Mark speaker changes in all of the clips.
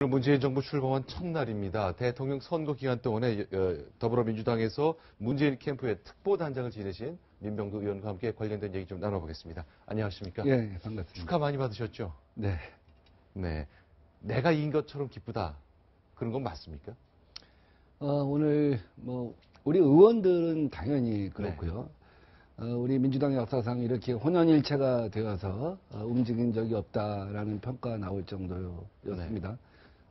Speaker 1: 문재인 정부 출범한 첫날입니다. 대통령 선거 기간 동안에 더불어민주당에서 문재인 캠프의 특보단장을 지내신 민병두 의원과 함께 관련된 얘기 좀 나눠보겠습니다. 안녕하십니까?
Speaker 2: 예, 반갑습니다.
Speaker 1: 축하 많이 받으셨죠?
Speaker 2: 네.
Speaker 1: 네. 내가 이긴 것처럼 기쁘다. 그런 건 맞습니까?
Speaker 2: 오늘 우리 의원들은 당연히 그렇고요.
Speaker 1: 네.
Speaker 2: 우리 민주당 역사상 이렇게 혼연일체가 되어서 움직인 적이 없다라는 평가가 나올 정도였습니다.
Speaker 1: 네.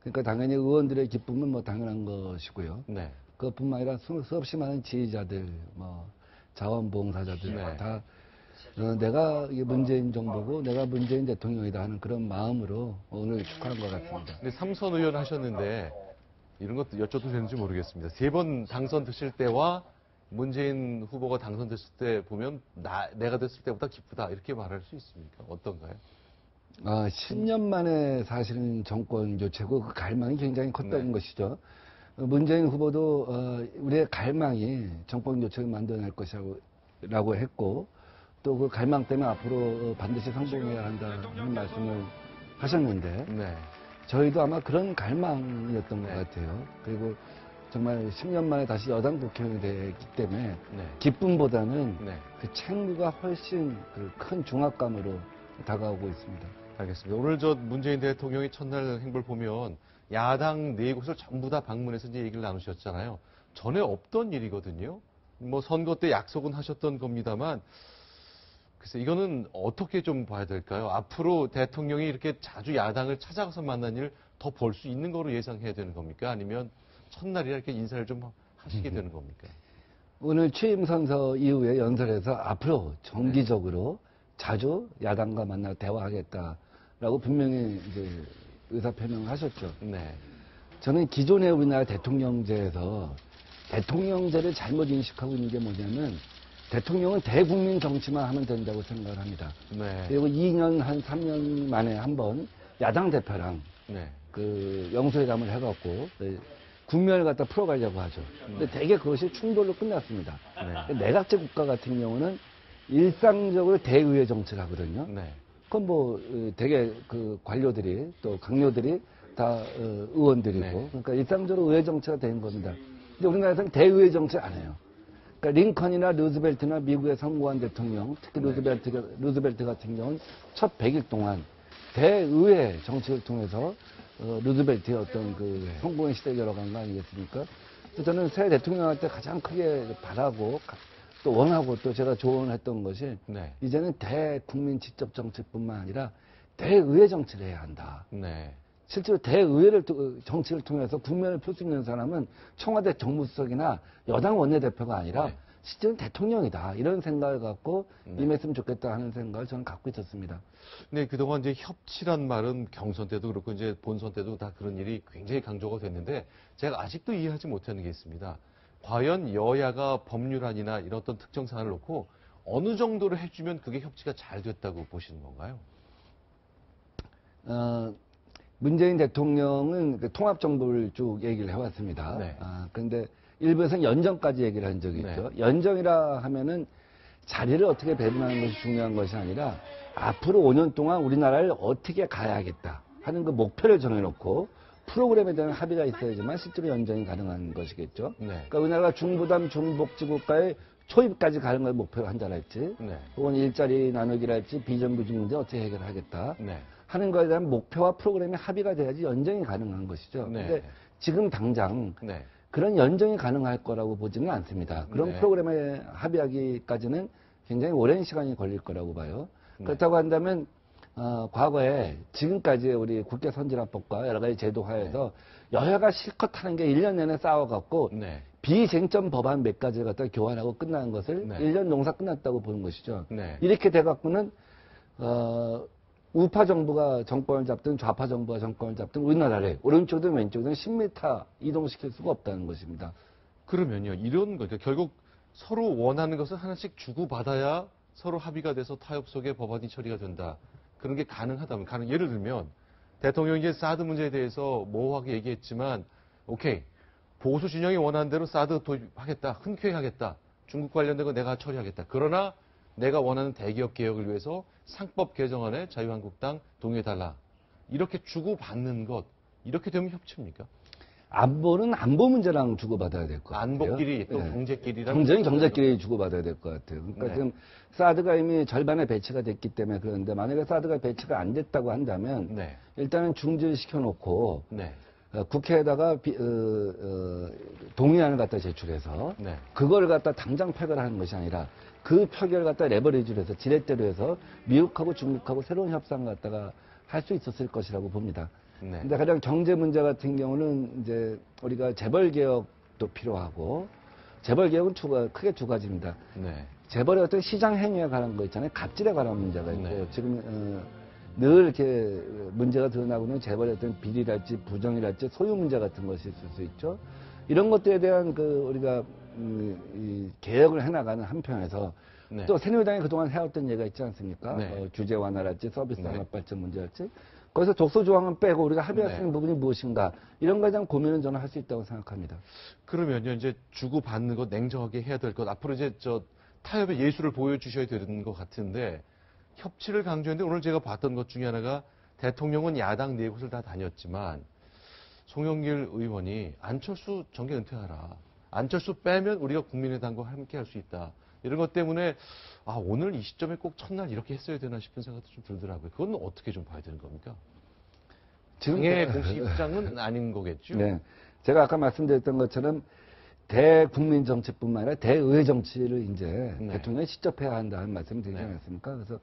Speaker 2: 그러니까 당연히 의원들의 기쁨은 당연한 것이고요.
Speaker 1: 네.
Speaker 2: 그뿐만 아니라 수없이 많은 지지자들, 자원봉사자들
Speaker 1: 네.
Speaker 2: 다 내가 문재인 정부고 내가 문재인 대통령이다 하는 그런 마음으로 오늘 축하한 것 같습니다.
Speaker 1: 근데 삼선 의원 하셨는데 이런 것도 여쭤도 되는지 모르겠습니다. 3번 당선되실 때와 문재인 후보가 당선됐을 때 보면 내가 됐을 때보다 기쁘다 이렇게 말할 수 있습니까? 어떤가요?
Speaker 2: 10년 만에 사실은 정권 교체고 그 갈망이 굉장히 컸다는
Speaker 1: 네.
Speaker 2: 것이죠. 문재인 후보도 우리의 갈망이 정권 교체를 만들어낼 것이라고 했고 또 그 갈망 때문에 앞으로 반드시 성공해야 한다는 말씀을 하셨는데
Speaker 1: 네.
Speaker 2: 저희도 아마 그런 갈망이었던 것
Speaker 1: 네.
Speaker 2: 같아요. 그리고 정말 10년 만에 다시 여당 국회의원이 되기 때문에
Speaker 1: 네.
Speaker 2: 기쁨보다는
Speaker 1: 네.
Speaker 2: 그 책무가 훨씬 큰 중압감으로 다가오고 있습니다.
Speaker 1: 알겠습니다. 오늘 문재인 대통령이 첫날 행보를 보면 야당 4곳을 전부 다 방문해서 이제 얘기를 나누셨잖아요. 전에 없던 일이거든요. 선거 때 약속은 하셨던 겁니다만, 글쎄, 이거는 어떻게 좀 봐야 될까요? 앞으로 대통령이 이렇게 자주 야당을 찾아가서 만난 일 더 볼 수 있는 거로 예상해야 되는 겁니까? 아니면 첫날이라 이렇게 인사를 좀 하시게 되는 겁니까?
Speaker 2: 오늘 취임 선서 이후에 연설에서 앞으로 정기적으로 자주 야당과 만나 대화하겠다라고 분명히 이제 의사 표명을 하셨죠.
Speaker 1: 네.
Speaker 2: 저는 기존의 우리나라 대통령제에서 대통령제를 잘못 인식하고 있는 게 뭐냐면 대통령은 대국민 정치만 하면 된다고 생각을 합니다.
Speaker 1: 네.
Speaker 2: 그리고 2년 한 3년 만에 한 번 야당 대표랑
Speaker 1: 네.
Speaker 2: 영수회담을 해갖고 국면을 갖다 풀어가려고 하죠. 근데 대개 그것이 충돌로 끝났습니다.
Speaker 1: 네.
Speaker 2: 내각제 국가 같은 경우는 일상적으로 대의회 정치를 하거든요.
Speaker 1: 네.
Speaker 2: 그건 대개 관료들이 또 강요들이 다 의원들이고
Speaker 1: 네.
Speaker 2: 그러니까 일상적으로 의회 정치가 된 겁니다. 근데 우리나라에서는 대의회 정치 안 해요. 그러니까 링컨이나 루즈벨트나 미국의 선거한 대통령, 특히 루즈벨트 같은 경우는 첫 100일 동안 대의회 정치를 통해서 루즈벨트의 어떤 성공의 시대에 열어간 거 아니겠습니까? 그래서 저는 새 대통령한테 가장 크게 바라고 또 원하고 또 제가 조언했던 것이
Speaker 1: 네.
Speaker 2: 이제는 대국민 직접 정치뿐만 아니라 대의회 정치를 해야 한다.
Speaker 1: 네.
Speaker 2: 실제로 정치를 통해서 국면을 펼 수 있는 사람은 청와대 정무수석이나 여당 원내대표가 아니라
Speaker 1: 네.
Speaker 2: 실제로는 대통령이다. 이런 생각을 갖고 임했으면 좋겠다 하는 생각을 저는 갖고 있었습니다.
Speaker 1: 네, 그동안 이제 협치란 말은 경선 때도 그렇고 이제 본선 때도 다 그런 일이 굉장히 강조가 됐는데 제가 아직도 이해하지 못하는 게 있습니다. 과연 여야가 법률안이나 이런 어떤 특정 사안을 놓고 어느 정도로 해주면 그게 협치가 잘 됐다고 보시는 건가요?
Speaker 2: 문재인 대통령은 통합정부를 쭉 얘기를 해왔습니다.
Speaker 1: 네.
Speaker 2: 그런데 일부에서는 연정까지 얘기를 한 적이
Speaker 1: 네.
Speaker 2: 있죠. 연정이라 하면은 자리를 어떻게 배분하는 것이 중요한 것이 아니라 앞으로 5년 동안 우리나라를 어떻게 가야겠다 하는 그 목표를 정해놓고 프로그램에 대한 합의가 있어야지만 실제로 연정이 가능한 것이겠죠.
Speaker 1: 네.
Speaker 2: 그러니까 우리나라가 중부담 중복지국가의 초입까지 가는 걸 목표로 한다랄지
Speaker 1: 네.
Speaker 2: 혹은 일자리 나누기랄지 비정규직 문제 어떻게 해결하겠다
Speaker 1: 네.
Speaker 2: 하는 것에 대한 목표와 프로그램이 합의가 돼야지 연정이 가능한 것이죠.
Speaker 1: 네.
Speaker 2: 근데 지금 당장
Speaker 1: 네.
Speaker 2: 그런 연정이 가능할 거라고 보지는 않습니다. 그런
Speaker 1: 네.
Speaker 2: 프로그램에 합의하기까지는 굉장히 오랜 시간이 걸릴 거라고 봐요.
Speaker 1: 네.
Speaker 2: 그렇다고 한다면 과거에 지금까지 우리 국회 선진화법과 여러 가지 제도 하에서 여야가 실컷 하는 게 1년 내내 싸워갖고
Speaker 1: 네.
Speaker 2: 비쟁점 법안 몇 가지를 갖다 교환하고 끝나는 것을
Speaker 1: 네.
Speaker 2: 1년 농사 끝났다고 보는 것이죠.
Speaker 1: 네.
Speaker 2: 이렇게 돼갖고는 우파 정부가 정권을 잡든 좌파 정부가 정권을 잡든 우리나라를 오른쪽든 왼쪽든 10m 이동시킬 수가 없다는 것입니다.
Speaker 1: 그러면요, 이런 거, 그러니까 결국 서로 원하는 것을 하나씩 주고받아야 서로 합의가 돼서 타협 속에 법안이 처리가 된다. 그런 게 가능하다면, 예를 들면, 대통령이 이제 사드 문제에 대해서 모호하게 얘기했지만, 오케이, 보수 진영이 원하는 대로 사드 도입하겠다, 흔쾌히 하겠다, 중국 관련된 거 내가 처리하겠다. 그러나 내가 원하는 대기업 개혁을 위해서 상법 개정안에 자유한국당 동의해달라. 이렇게 주고받는 것, 이렇게 되면 협치입니까?
Speaker 2: 안보는 안보 문제랑 주고받아야 될 것 같아요.
Speaker 1: 안보끼리 또
Speaker 2: 예.
Speaker 1: 경제끼리랑
Speaker 2: 경제는 경제끼리 주고받아야 될 것 같아요. 그러니까
Speaker 1: 네.
Speaker 2: 지금 사드가 이미 절반의 배치가 됐기 때문에 그런데 만약에 사드가 배치가 안 됐다고 한다면
Speaker 1: 네.
Speaker 2: 일단은 중지시켜놓고
Speaker 1: 네.
Speaker 2: 국회에다가 동의안을 갖다 제출해서
Speaker 1: 네.
Speaker 2: 그걸 갖다 당장 표결하는 것이 아니라 그 표결을 갖다 레버리지로 해서 지렛대로 해서 미국하고 중국하고 새로운 협상을 갖다가 할 수 있었을 것이라고 봅니다.
Speaker 1: 네.
Speaker 2: 근데 가장 경제 문제 같은 경우는 이제 우리가 재벌 개혁도 필요하고 재벌 개혁은 크게 두 가지입니다.
Speaker 1: 네.
Speaker 2: 재벌의 어떤 시장 행위에 관한 거 있잖아요. 갑질에 관한 문제가 있고
Speaker 1: 네.
Speaker 2: 지금 늘 이렇게 문제가 드러나고 있는 재벌의 어떤 비리랄지 부정이랄지 소유 문제 같은 것이 있을 수 있죠. 이런 것들에 대한 우리가 이 개혁을 해나가는 한편에서
Speaker 1: 네.
Speaker 2: 또 새누리당이 그동안 해왔던 얘기가 있지 않습니까?
Speaker 1: 네.
Speaker 2: 규제 완화랄지 서비스
Speaker 1: 네.
Speaker 2: 산업 발전 문제랄지 거기서 독소 조항은 빼고 우리가 합의할 수 있는
Speaker 1: 네.
Speaker 2: 부분이 무엇인가 이런 거에 대한 고민은 저는 할 수 있다고 생각합니다.
Speaker 1: 그러면요, 이제 주고 받는 것 냉정하게 해야 될 것. 앞으로 이제 타협의 예술을 보여주셔야 되는 것 같은데 협치를 강조했는데 오늘 제가 봤던 것 중에 하나가 대통령은 야당 네 곳을 다 다녔지만 송영길 의원이 안철수 정계 은퇴하라. 안철수 빼면 우리가 국민의당과 함께 할 수 있다. 이런 것 때문에 오늘 이 시점에 꼭 첫날 이렇게 했어야 되나 싶은 생각도 좀 들더라고요. 그건 어떻게 좀 봐야 되는 겁니까? 당의 공식 입장은 아닌 거겠죠?
Speaker 2: 네. 제가 아까 말씀드렸던 것처럼 대국민 정치뿐만 아니라 대의회 정치를 이제
Speaker 1: 네.
Speaker 2: 대통령이 직접 해야 한다는 말씀을 드리지
Speaker 1: 네.
Speaker 2: 않았습니까? 그래서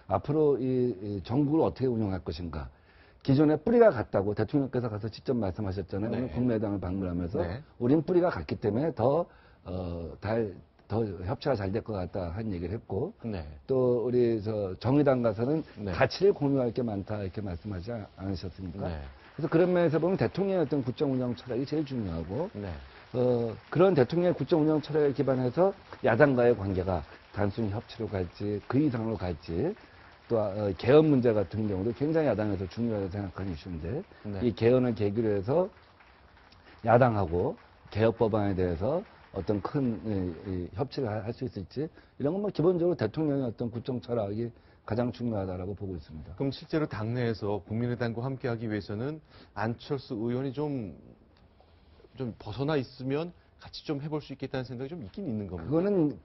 Speaker 2: 앞으로 이 정국을 어떻게 운영할 것인가. 기존에 뿌리가 같다고 대통령께서 가서 직접 말씀하셨잖아요.
Speaker 1: 네.
Speaker 2: 오늘 국민의당을 방문하면서
Speaker 1: 네.
Speaker 2: 우린 뿌리가 같기 때문에 더 협치가 잘 될 것 같다 한 얘기를 했고
Speaker 1: 네.
Speaker 2: 또 우리 정의당 가서는
Speaker 1: 네.
Speaker 2: 가치를 공유할 게 많다 이렇게 말씀하지 않으셨습니까?
Speaker 1: 네.
Speaker 2: 그래서 그런 면에서 보면 대통령의 어떤 국정 운영 철학이 제일 중요하고
Speaker 1: 네.
Speaker 2: 그런 대통령의 국정 운영 철학에 기반해서 야당과의 관계가 단순히 협치로 갈지 그 이상으로 갈지 또 개헌 문제 같은 경우도 굉장히 야당에서 중요하다고 생각하는 이슈인데
Speaker 1: 네.
Speaker 2: 이 개헌을 계기로 해서 야당하고 개혁 법안에 대해서 어떤 큰 협치를 할 수 있을지 이런 건 뭐 기본적으로 대통령의 어떤 국정 철학이 가장 중요하다라고 보고 있습니다.
Speaker 1: 그럼 실제로 당내에서 국민의당과 함께하기 위해서는 안철수 의원이 좀 벗어나 있으면 같이 좀 해볼 수 있겠다는 생각이 좀 있긴 있는 겁니다.
Speaker 2: 그거는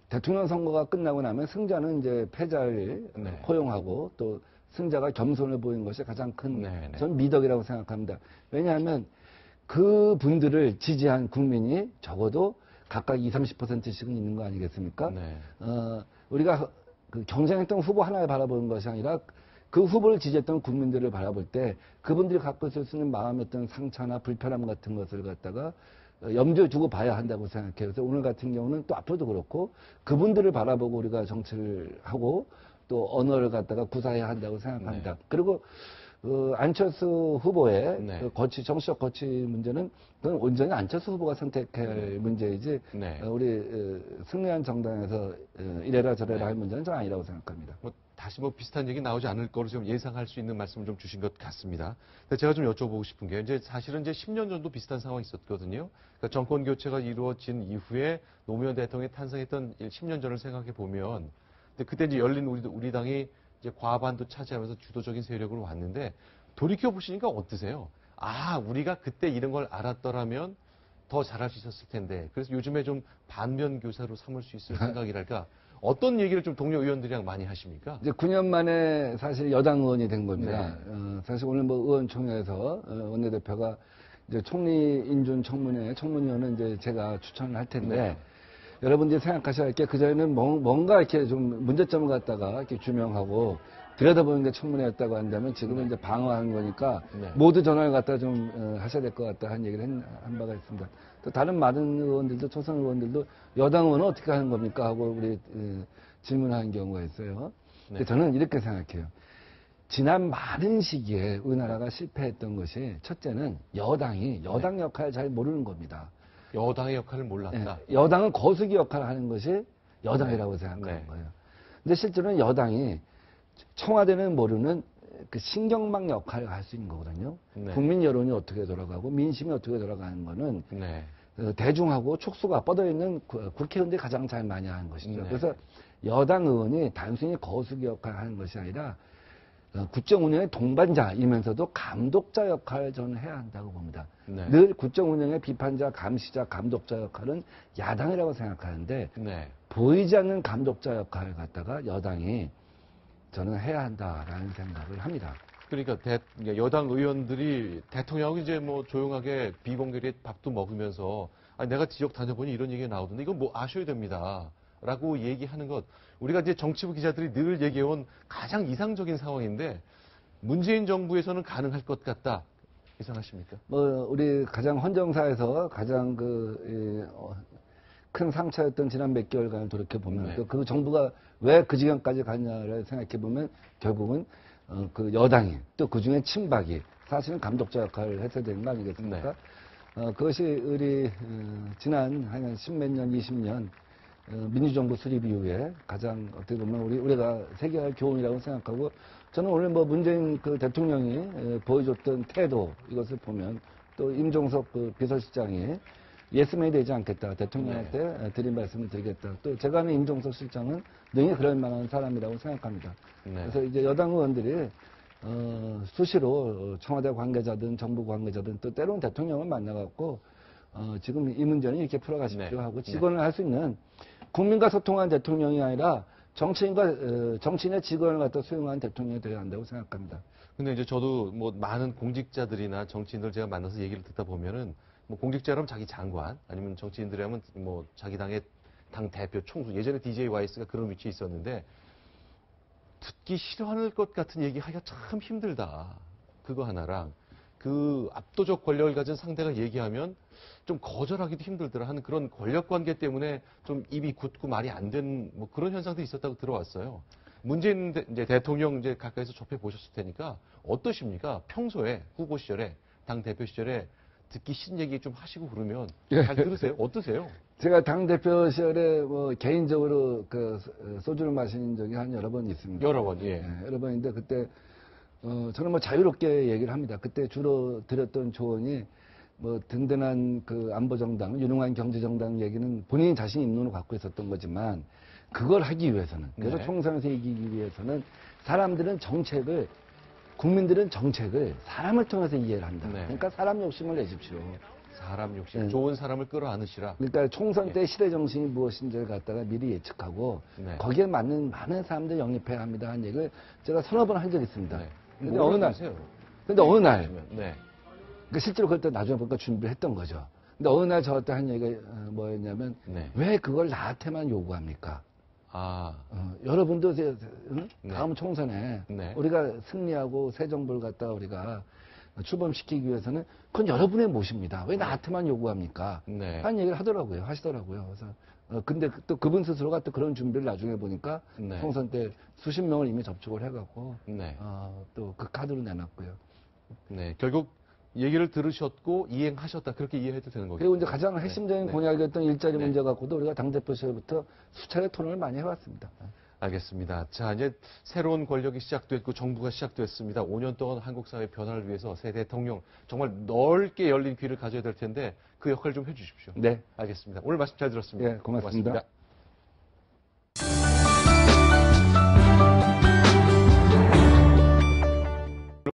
Speaker 2: 대통령 선거가 끝나고 나면 승자는 이제 패자를
Speaker 1: 네.
Speaker 2: 포용하고 또 승자가 겸손을 보이는 것이 가장 큰
Speaker 1: 네, 네.
Speaker 2: 전 미덕이라고 생각합니다. 왜냐하면 그 분들을 지지한 국민이 적어도 각각 20, 30%씩은 있는 거 아니겠습니까?
Speaker 1: 네.
Speaker 2: 우리가 경쟁했던 후보 하나를 바라보는 것이 아니라 그 후보를 지지했던 국민들을 바라볼 때 그분들이 갖고 있을 수 있는 마음의 어떤 상처나 불편함 같은 것을 갖다가 염두에 두고 봐야 한다고 생각해요. 그래서 오늘 같은 경우는 또 앞으로도 그렇고 그분들을 바라보고 우리가 정치를 하고 또 언어를 갖다가 구사해야 한다고 생각합니다.
Speaker 1: 네.
Speaker 2: 그리고 안철수 후보의
Speaker 1: 네.
Speaker 2: 정치적 거취 문제는 그건 온전히 안철수 후보가 선택할 문제이지
Speaker 1: 네.
Speaker 2: 우리 승리한 정당에서 이래라 저래라
Speaker 1: 네.
Speaker 2: 할 문제는 전 아니라고 생각합니다.
Speaker 1: 다시 비슷한 얘기 나오지 않을 거로 좀 예상할 수 있는 말씀을 좀 주신 것 같습니다. 근데 제가 좀 여쭤보고 싶은 게 이제 사실은 이제 10년 전도 비슷한 상황이 있었거든요. 그러니까 정권 교체가 이루어진 이후에 노무현 대통령이 탄생했던 10년 전을 생각해 보면, 근데 그때 이제 열린 우리 당이 이제 과반도 차지하면서 주도적인 세력으로 왔는데 돌이켜 보시니까 어떠세요? 우리가 그때 이런 걸 알았더라면 더 잘할 수 있었을 텐데. 그래서 요즘에 좀 반면 교사로 삼을 수 있을 생각이랄까. 어떤 얘기를 좀 동료 의원들이랑 많이 하십니까?
Speaker 2: 이제 9년 만에 사실 여당 의원이 된 겁니다. 사실 오늘 의원총회에서 원내대표가 이제 총리 인준 청문위원은 이제 제가 추천을 할 텐데 여러분들이 생각하셔야 할 게 그전에는 뭔가 이렇게 좀 문제점을 갖다가 이렇게 규명하고 들여다보는 게 청문회였다고 한다면 지금은 이제 방어하는 거니까 모두 전화를 갖다 좀 하셔야 될 것 같다 한 얘기를 한 바가 있습니다. 또 다른 많은 의원들도 초선 의원들도 여당 의원은 어떻게 하는 겁니까 하고 우리 질문하는 경우가 있어요. 근데 저는 이렇게 생각해요. 지난 많은 시기에 우리나라가 실패했던 것이 첫째는 여당 역할을 잘 모르는 겁니다.
Speaker 1: 여당의 역할을 몰랐다.
Speaker 2: 여당은 거수기 역할을 하는 것이 여당이라고 생각하는 거예요. 근데 실제로는 여당이 청와대는 모르는 그 신경망 역할을 할 수 있는 거거든요. 국민 여론이 어떻게 돌아가고 민심이 어떻게 돌아가는 거는 대중하고 촉수가 뻗어 있는 국회의원들이 가장 잘 많이 하는 것이죠. 그래서 여당 의원이 단순히 거수기 역할을 하는 것이 아니라 국정 운영의 동반자이면서도 감독자 역할을 저는 해야 한다고 봅니다.
Speaker 1: 네.
Speaker 2: 늘 국정 운영의 비판자, 감시자, 감독자 역할은 야당이라고 생각하는데
Speaker 1: 네.
Speaker 2: 보이지 않는 감독자 역할을 갖다가 여당이 저는 해야 한다라는 생각을 합니다.
Speaker 1: 그러니까 여당 의원들이 대통령하고 이제 뭐 조용하게 비공개리 밥도 먹으면서 아니, 내가 지역 다녀보니 이런 얘기가 나오던데 이건 뭐 아셔야 됩니다. 라고 얘기하는 것. 우리가 이제 정치부 기자들이 늘 얘기해온 가장 이상적인 상황인데 문재인 정부에서는 가능할 것 같다. 이상하십니까?
Speaker 2: 우리 가장 헌정사에서 가장 큰 상처였던 지난 몇 개월간을 돌이켜보면
Speaker 1: 네.
Speaker 2: 그 정부가 왜 그 지경까지 갔냐를 생각해보면 결국은 그 여당이 또 그중에 친박이 사실은 감독자 역할을 했어야 되는 거 아니겠습니까? 그것이 우리 지난 한 십몇 년, 20년 민주정부 수립 이후에 가장 어떻게 보면 우리가 세계할 교훈이라고 생각하고 저는 오늘 뭐 문재인 그 대통령이 보여줬던 태도 이것을 보면 또 임종석 그 비서실장이 예스맨이 되지 않겠다. 대통령한테 드린 말씀을 드리겠다. 또 제가 아는 임종석 실장은 능히 그럴 만한 사람이라고 생각합니다.
Speaker 1: 네.
Speaker 2: 그래서 이제 여당 의원들이 수시로 청와대 관계자든 정부 관계자든 또 때로는 대통령을 만나갖고 지금 이 문제는 이렇게 풀어가십시오 하고 직원을 할 수 있는 국민과 소통한 대통령이 아니라 정치인의 직원을 갖다 수용한 대통령이 되어야 한다고 생각합니다.
Speaker 1: 근데 이제 저도 뭐 많은 공직자들이나 정치인들 제가 만나서 얘기를 듣다 보면은 뭐 공직자라면 자기 장관 아니면 정치인들이라면 뭐 자기 당의 당 대표 총수 예전에 DJ YS가 그런 위치에 있었는데 듣기 싫어할 것 같은 얘기 하기가 참 힘들다. 그거 하나랑 그 압도적 권력을 가진 상대가 얘기하면 좀 거절하기도 힘들더라 하는 그런 권력 관계 때문에 좀 입이 굳고 말이 안 되는 뭐 그런 현상들이 있었다고 들어왔어요. 문재인 이제 대통령 이제 가까이서 접해 보셨을 테니까 어떠십니까? 평소에 후보 시절에 당 대표 시절에 듣기 싫은 얘기 좀 하시고 그러면 잘 들으세요? 어떠세요?
Speaker 2: 제가 당대표 시절에 뭐 개인적으로 그 소주를 마신 적이 한 여러 번 있습니다.
Speaker 1: 여러 번, 예.
Speaker 2: 여러 번인데 그때 저는 뭐 자유롭게 얘기를 합니다. 그때 주로 드렸던 조언이 뭐 든든한 그 안보정당, 유능한 경제정당 얘기는 본인이 자신이 입론을 갖고 있었던 거지만 그걸 하기 위해서는 그래서
Speaker 1: 네.
Speaker 2: 총선에서 이기기 위해서는 국민들은 정책을 사람을 통해서 이해를 한다.
Speaker 1: 네.
Speaker 2: 그러니까 사람 욕심을 내십시오.
Speaker 1: 사람 욕심,
Speaker 2: 네.
Speaker 1: 좋은 사람을 끌어안으시라.
Speaker 2: 그러니까 총선 때 시대 정신이 무엇인지를 갖다가 미리 예측하고
Speaker 1: 네.
Speaker 2: 거기에 맞는 많은 사람들 영입해야 합니다 하는 얘기를 제가 서너 번 한 적이 있습니다.
Speaker 1: 네.
Speaker 2: 근데 어느 날,
Speaker 1: 하세요? 네.
Speaker 2: 그러니까 실제로 그때 나중에 보니까 준비를 했던 거죠. 근데 어느 날 저한테 한 얘기가 뭐였냐면
Speaker 1: 네.
Speaker 2: 왜 그걸 나한테만 요구합니까?
Speaker 1: 아,
Speaker 2: 여러분도
Speaker 1: 네.
Speaker 2: 다음 총선에
Speaker 1: 네.
Speaker 2: 우리가 승리하고 새 정부를 갖다 우리가 출범시키기 위해서는 그건 여러분의 몫입니다. 왜 나한테만 요구합니까?
Speaker 1: 네.
Speaker 2: 하는 얘기를 하시더라고요. 그래서 근데 또 그분 스스로가 또 그런 준비를 나중에 보니까
Speaker 1: 네.
Speaker 2: 총선 때 수십 명을 이미 접촉을 해갖고
Speaker 1: 네.
Speaker 2: 또 그 카드로 내놨고요.
Speaker 1: 네. 결국 얘기를 들으셨고 이행하셨다. 그렇게 이해해도 되는 거겠죠.
Speaker 2: 그리고 이제 가장 핵심적인
Speaker 1: 네.
Speaker 2: 공약이었던 일자리
Speaker 1: 네.
Speaker 2: 문제 갖고도 우리가 당대표 시절부터 수차례 토론을 많이 해왔습니다.
Speaker 1: 알겠습니다. 자, 이제 새로운 권력이 시작됐고 정부가 시작됐습니다. 5년 동안 한국 사회 변화를 위해서 새 대통령 정말 넓게 열린 귀를 가져야 될 텐데 그 역할 좀 해주십시오.
Speaker 2: 네.
Speaker 1: 알겠습니다. 오늘 말씀 잘 들었습니다.
Speaker 2: 예, 고맙습니다.